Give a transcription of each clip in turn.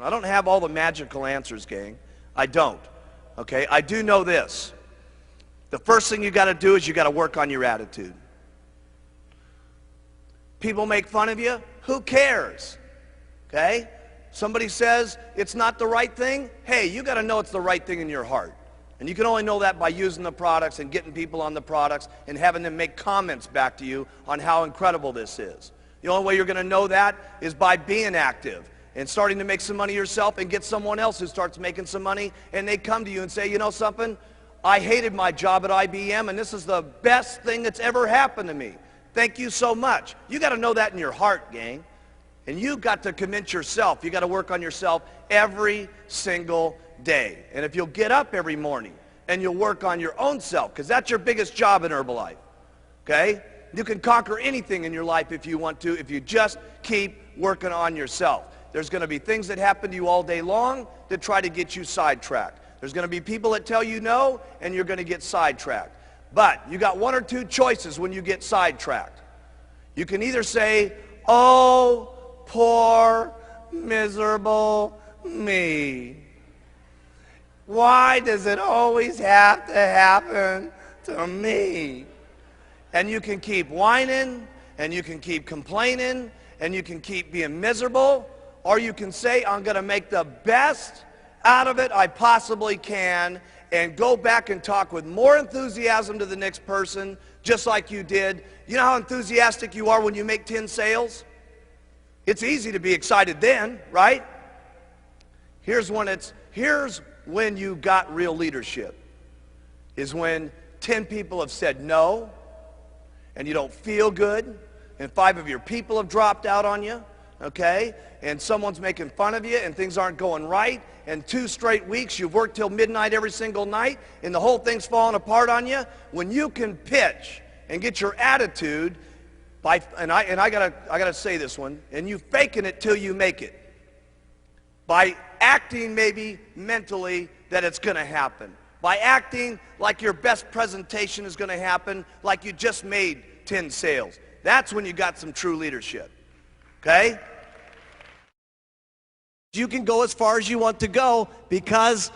And I don't have all the magical answers, gang. I don't. Okay? I do know this. The first thing you got to do is you got to work on your attitude. People make fun of you. Who cares? Okay? Somebody says it's not the right thing. Hey, you got to know it's the right thing in your heart. And you can only know that by using the products and getting people on the products and having them make comments back to you on how incredible this is. The only way you're going to know that is by being active and starting to make some money yourself and get someone else who starts making some money, and they come to you and say, you know something? I hated my job at IBM, and this is the best thing that's ever happened to me. Thank you so much. You got to know that in your heart, gang. And you got to convince yourself. You got to work on yourself every single day. And if you'll get up every morning and you'll work on your own self, because that's your biggest job in Herbalife, okay? You can conquer anything in your life if you want to, if you just keep working on yourself. There's going to be things that happen to you all day long that try to get you sidetracked. There's going to be people that tell you no, and you're going to get sidetracked. But you got one or two choices when you get sidetracked. You can either say, oh, poor, miserable me. Why does it always have to happen to me? And you can keep whining, and you can keep complaining, and you can keep being miserable, or you can say, I'm going to make the best out of it I possibly can, and go back and talk with more enthusiasm to the next person, just like you did. You know how enthusiastic you are when you make 10 sales? It's easy to be excited then, right? Here's when you got real leadership, is when 10 people have said no, and you don't feel good, and 5 of your people have dropped out on you, okay? And someone's making fun of you, and things aren't going right, and 2 straight weeks you've worked till midnight every single night, and the whole thing's falling apart on you. When you can pitch and get your attitude, and I gotta say this one, and you faking it till you make it, by acting maybe mentally that it's going to happen, by acting like your best presentation is going to happen, like you just made 10 sales. That's when you got some true leadership, okay? You can go as far as you want to go because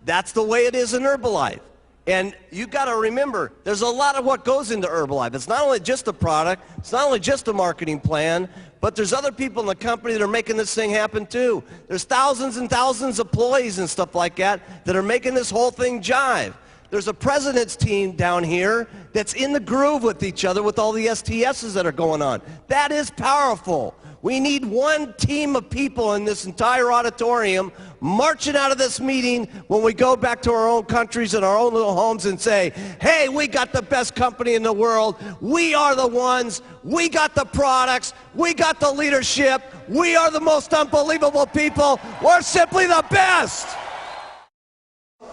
that's the way it is in Herbalife. And you got to remember, there's a lot of what goes into Herbalife. It's not only just the product, it's not only just the marketing plan, but there's other people in the company that are making this thing happen too. There's thousands and thousands of employees and stuff like that that are making this whole thing jive. There's a president's team down here that's in the groove with each other with all the STSs that are going on. That is powerful. We need one team of people in this entire auditorium marching out of this meeting when we go back to our own countries and our own little homes and say, hey, we got the best company in the world. We are the ones. We got the products. We got the leadership. We are the most unbelievable people. We're simply the best.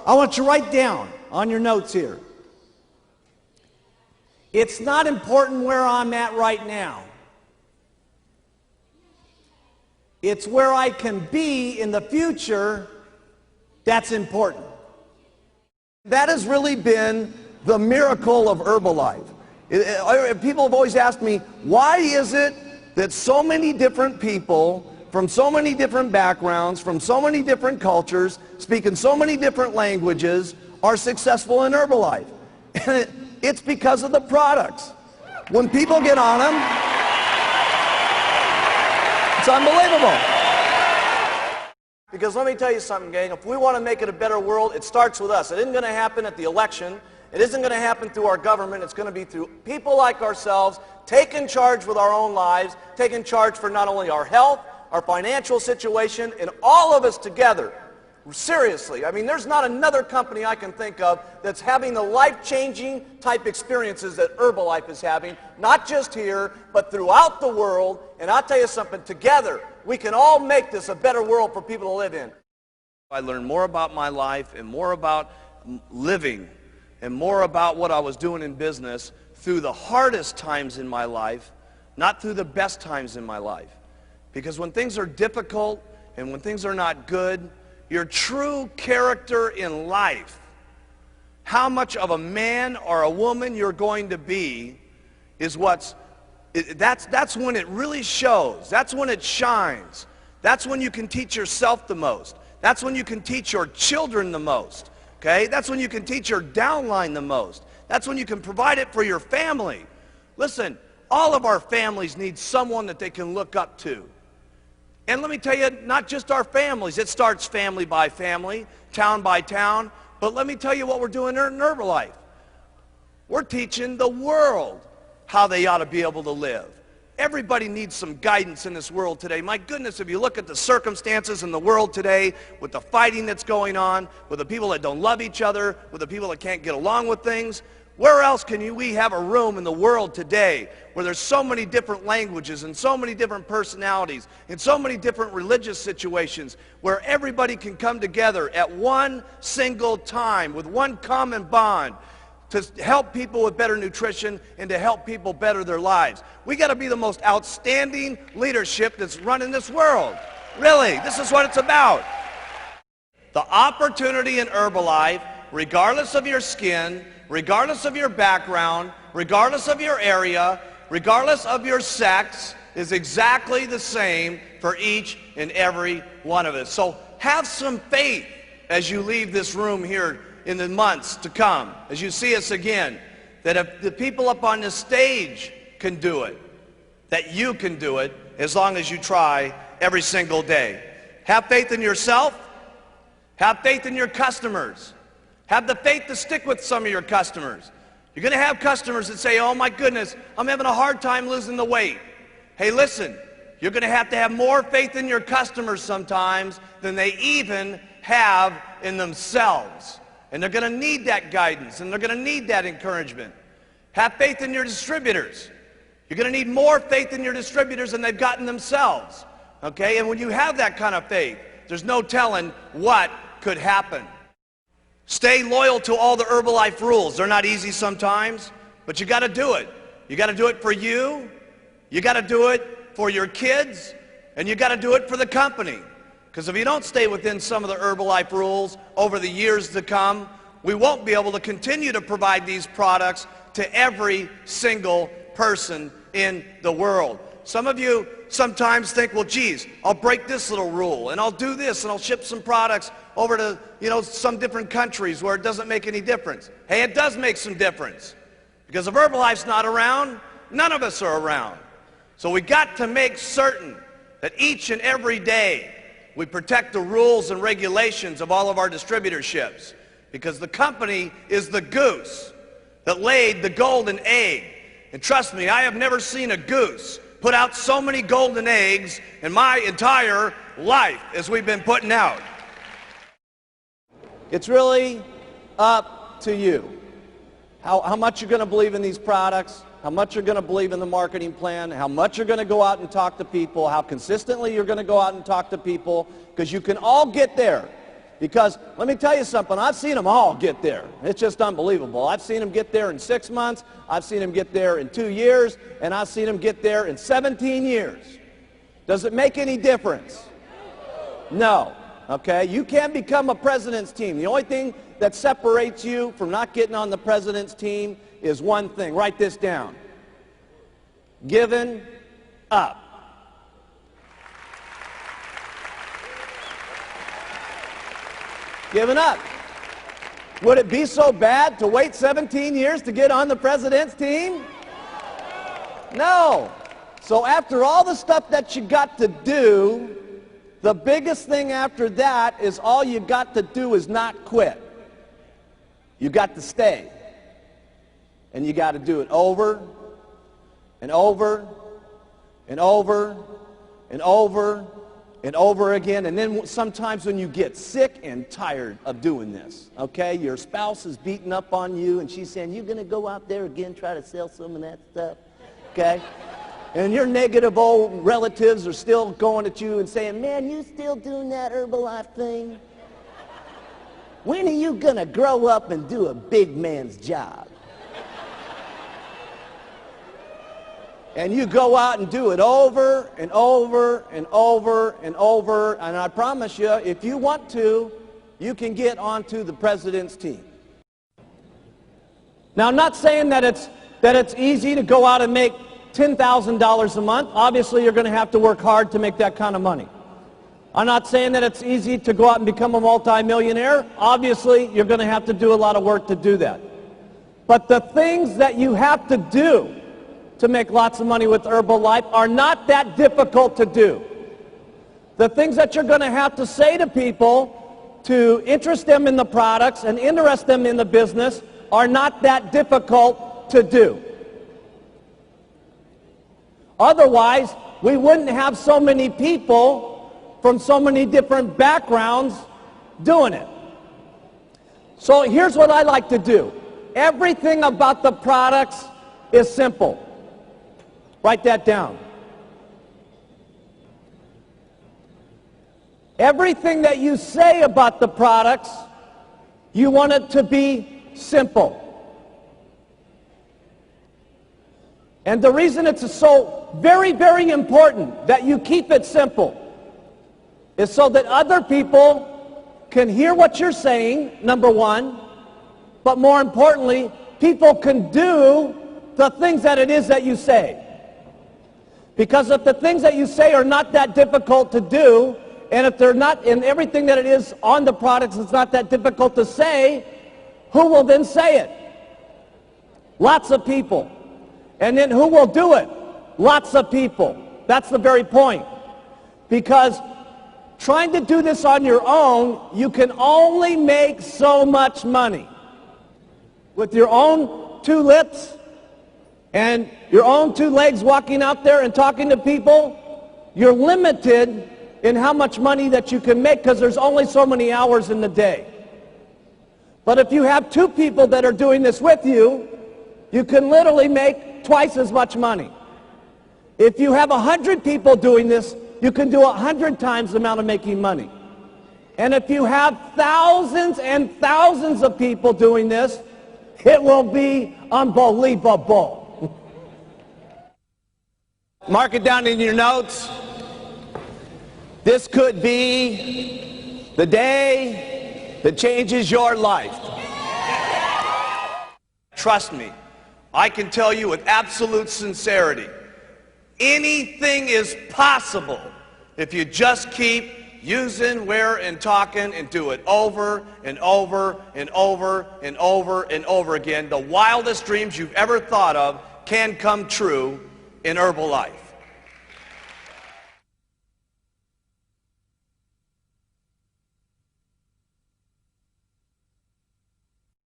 I want you to write down on your notes here. It's not important where I'm at right now. It's where I can be in the future that's important. That has really been the miracle of Herbalife. People have always asked me, why is it that so many different people from so many different backgrounds, from so many different cultures, speaking so many different languages, are successful in Herbalife? And it's because of the products. When people get on them, it's unbelievable. Because let me tell you something, gang. If we want to make it a better world, it starts with us. It isn't going to happen at the election. It isn't going to happen through our government. It's going to be through people like ourselves, taking charge with our own lives, taking charge for not only our health, our financial situation, and all of us together. Seriously, I mean, there's not another company I can think of that's having the life-changing type experiences that Herbalife is having, not just here, but throughout the world. And I'll tell you something, together, we can all make this a better world for people to live in. I learned more about my life and more about living and more about what I was doing in business through the hardest times in my life, not through the best times in my life. Because when things are difficult and when things are not good, your true character in life, how much of a man or a woman you're going to be, is that's when it really shows. That's when it shines. That's when you can teach yourself the most. That's when you can teach your children the most. Okay? That's when you can teach your downline the most. That's when you can provide it for your family. Listen, all of our families need someone that they can look up to. And let me tell you, not just our families. It starts family by family, town by town. But let me tell you what we're doing in Herbalife. We're teaching the world how they ought to be able to live. Everybody needs some guidance in this world today. My goodness, if you look at the circumstances in the world today, with the fighting that's going on, with the people that don't love each other, with the people that can't get along with things, where else can we have a room in the world today where there's so many different languages and so many different personalities and so many different religious situations where everybody can come together at one single time with one common bond to help people with better nutrition and to help people better their lives? We got to be the most outstanding leadership that's running this world. Really, this is what it's about. The opportunity in Herbalife, regardless of your skin, regardless of your background, regardless of your area, regardless of your sex, is exactly the same for each and every one of us. So have some faith as you leave this room here in the months to come, as you see us again, that if the people up on this stage can do it, that you can do it as long as you try every single day. Have faith in yourself. Have faith in your customers. Have the faith to stick with some of your customers. You're going to have customers that say, oh my goodness, I'm having a hard time losing the weight. Hey, listen, you're going to have more faith in your customers sometimes than they even have in themselves. And they're going to need that guidance, and they're going to need that encouragement. Have faith in your distributors. You're going to need more faith in your distributors than they've gotten themselves. Okay? And when you have that kind of faith, there's no telling what could happen. Stay loyal to all the Herbalife rules. They're not easy sometimes, but you got to do it. You got to do it for you. You got to do it for your kids, and you got to do it for the company. Because if you don't stay within some of the Herbalife rules over the years to come, we won't be able to continue to provide these products to every single person in the world. Some of you sometimes think, well, geez, I'll break this little rule, and I'll do this, and I'll ship some products over to, some different countries where it doesn't make any difference. Hey, it does make some difference. Because if Herbalife's not around, none of us are around. So we got to make certain that each and every day we protect the rules and regulations of all of our distributorships, because the company is the goose that laid the golden egg. And trust me, I have never seen a goose put out so many golden eggs in my entire life as we've been putting out. It's really up to you. How much you're going to believe in these products, how much you're going to believe in the marketing plan, how much you're going to go out and talk to people, how consistently you're going to go out and talk to people, because you can all get there. Because let me tell you something, I've seen them all get there. It's just unbelievable. I've seen them get there in 6 months, I've seen them get there in 2 years, and I've seen them get there in 17 years. Does it make any difference? No. Okay? You can't become a president's team. The only thing that separates you from not getting on the president's team is one thing. Write this down. Giving up. Giving up. Would it be so bad to wait 17 years to get on the president's team? No. So after all the stuff that you got to do, the biggest thing after that is all you got to do is not quit. You got to stay. And you got to do it over and over and over and over and over again. And then sometimes when you get sick and tired of doing this, okay, your spouse is beating up on you and she's saying, you're going to go out there again, try to sell some of that stuff, okay? And your negative old relatives are still going at you and saying, man, you still doing that Herbalife thing? When are you going to grow up and do a big man's job? And you go out and do it over and over and over and over. And I promise you, if you want to, you can get onto the president's team. Now, I'm not saying that it's easy to go out and make $10,000 a month. Obviously, you're going to have to work hard to make that kind of money. I'm not saying that it's easy to go out and become a multimillionaire. Obviously, you're going to have to do a lot of work to do that. But the things that you have to do to make lots of money with Herbalife are not that difficult to do. The things that you're going to have to say to people to interest them in the products and interest them in the business are not that difficult to do. Otherwise, we wouldn't have so many people from so many different backgrounds doing it. So here's what I like to do. Everything about the products is simple. Write that down. Everything that you say about the products, you want it to be simple. And the reason it's so very, very important that you keep it simple is so that other people can hear what you're saying, number one, but more importantly, people can do the things that it is that you say. Because if the things that you say are not that difficult to do, and if they're not, and everything that it is on the products is not that difficult to say, who will then say it? Lots of people. And then who will do it? Lots of people. That's the very point. Because trying to do this on your own, you can only make so much money. With your own two lips and your own two legs walking out there and talking to people, you're limited in how much money that you can make because there's only so many hours in the day. But if you have two people that are doing this with you, you can literally make twice as much money. If you have 100 people doing this, you can do 100 times the amount of making money. And if you have thousands and thousands of people doing this, it will be unbelievable. Mark it down in your notes. This could be the day that changes your life. Trust me, I can tell you with absolute sincerity, anything is possible if you just keep using, where, and talking and do it over and over and over and over and over again. The wildest dreams you've ever thought of can come true in Herbalife.